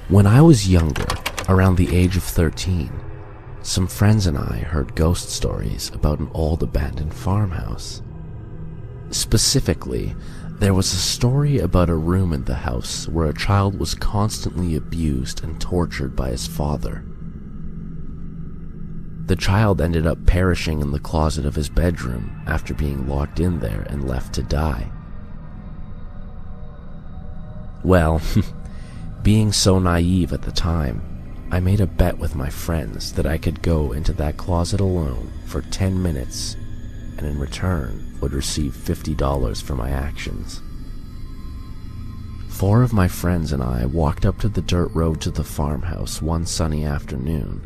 When I was younger, around the age of 13, some friends and I heard ghost stories about an old abandoned farmhouse. Specifically, there was a story about a room in the house where a child was constantly abused and tortured by his father. The child ended up perishing in the closet of his bedroom after being locked in there and left to die. Well, being so naive at the time, I made a bet with my friends that I could go into that closet alone for 10 minutes and in return would receive $50 for my actions. 4 of my friends and I walked up to the dirt road to the farmhouse one sunny afternoon,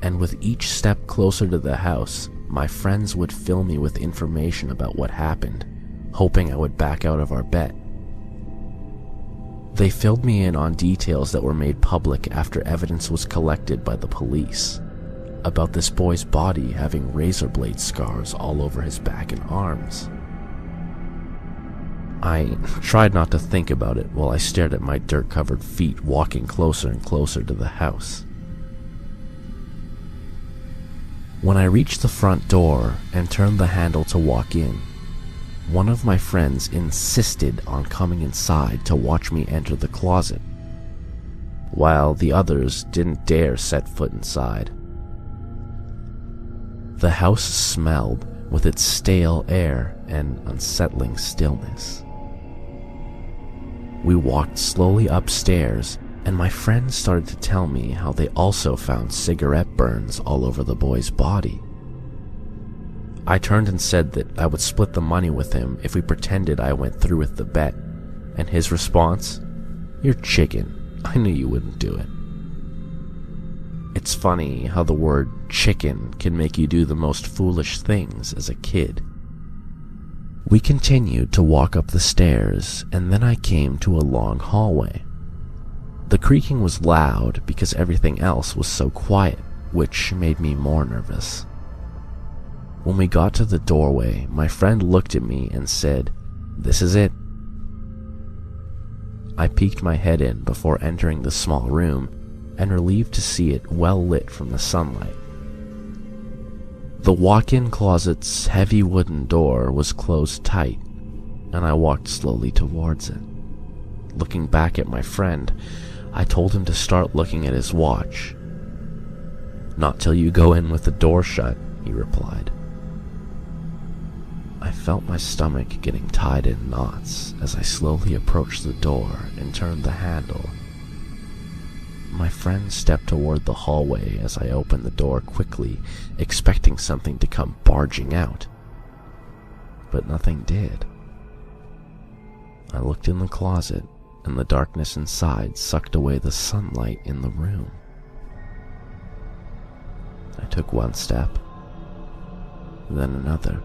and with each step closer to the house, my friends would fill me with information about what happened, hoping I would back out of our bet. They filled me in on details that were made public after evidence was collected by the police, about this boy's body having razor blade scars all over his back and arms. I tried not to think about it while I stared at my dirt-covered feet walking closer and closer to the house. When I reached the front door and turned the handle to walk in, one of my friends insisted on coming inside to watch me enter the closet, while the others didn't dare set foot inside. The house smelled with its stale air and unsettling stillness. We walked slowly upstairs, and my friends started to tell me how they also found cigarette burns all over the boy's body. I turned and said that I would split the money with him if we pretended I went through with the bet, and his response, "You're chicken. I knew you wouldn't do it." It's funny how the word chicken can make you do the most foolish things as a kid. We continued to walk up the stairs, and then I came to a long hallway. The creaking was loud because everything else was so quiet, which made me more nervous. When we got to the doorway, my friend looked at me and said, "This is it." I peeked my head in before entering the small room, and relieved to see it well lit from the sunlight. The walk-in closet's heavy wooden door was closed tight, and I walked slowly towards it. Looking back at my friend, I told him to start looking at his watch. "Not till you go in with the door shut," he replied. I felt my stomach getting tied in knots as I slowly approached the door and turned the handle. My friend stepped toward the hallway as I opened the door quickly, expecting something to come barging out. But nothing did. I looked in the closet, and the darkness inside sucked away the sunlight in the room. I took one step, then another,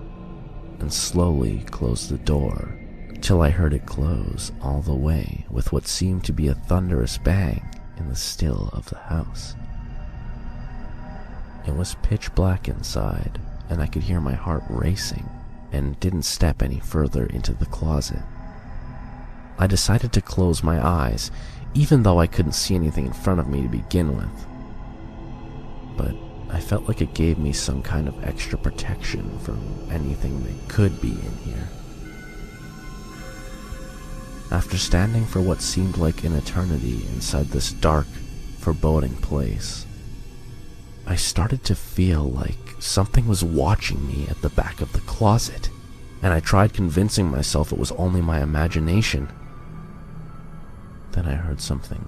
and slowly closed the door till I heard it close all the way with what seemed to be a thunderous bang in the still of the house. It was pitch black inside, and I could hear my heart racing, and didn't step any further into the closet. I decided to close my eyes, even though I couldn't see anything in front of me to begin with. But I felt like it gave me some kind of extra protection from anything that could be in here. After standing for what seemed like an eternity inside this dark, foreboding place, I started to feel like something was watching me at the back of the closet, and I tried convincing myself it was only my imagination. Then I heard something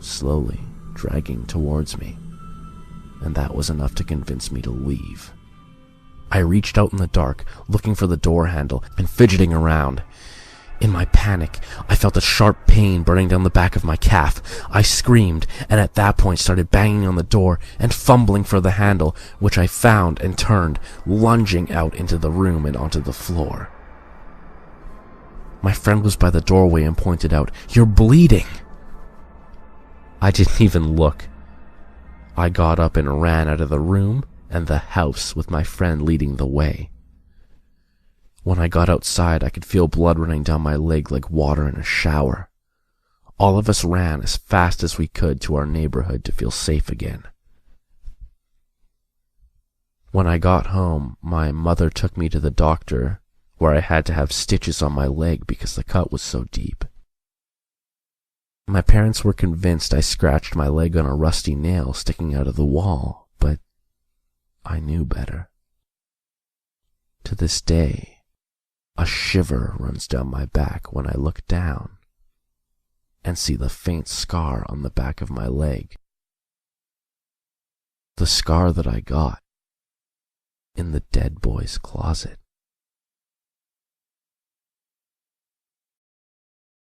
slowly dragging towards me, and that was enough to convince me to leave. I reached out in the dark, looking for the door handle and fidgeting around. In my panic, I felt a sharp pain burning down the back of my calf. I screamed, and at that point started banging on the door and fumbling for the handle, which I found and turned, lunging out into the room and onto the floor. My friend was by the doorway and pointed out, "You're bleeding!" I didn't even look. I got up and ran out of the room and the house with my friend leading the way. When I got outside, I could feel blood running down my leg like water in a shower. All of us ran as fast as we could to our neighborhood to feel safe again. When I got home, my mother took me to the doctor, where I had to have stitches on my leg because the cut was so deep. My parents were convinced I scratched my leg on a rusty nail sticking out of the wall, but I knew better. To this day, a shiver runs down my back when I look down and see the faint scar on the back of my leg. The scar that I got in the dead boy's closet.